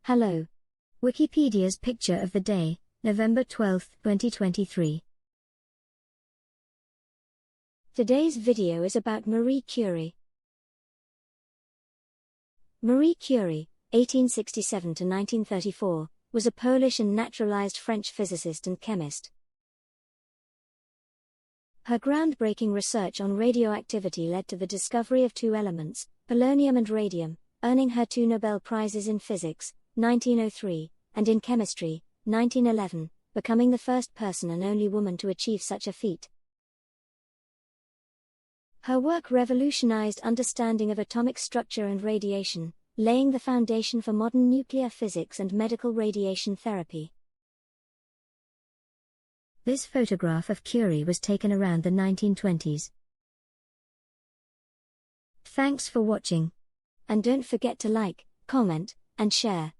Hello. Wikipedia's picture of the day, November 12, 2023. Today's video is about Marie Curie. Marie Curie, 1867 to 1934, was a Polish and naturalized French physicist and chemist. Her groundbreaking research on radioactivity led to the discovery of two elements, polonium and radium, earning her 2 Nobel Prizes in physics, 1903, and in chemistry, 1911, becoming the first person and only woman to achieve such a feat. Her work revolutionized understanding of atomic structure and radiation, laying the foundation for modern nuclear physics and medical radiation therapy. This photograph of Curie was taken around the 1920s. Thanks for watching. And don't forget to like, comment, and share.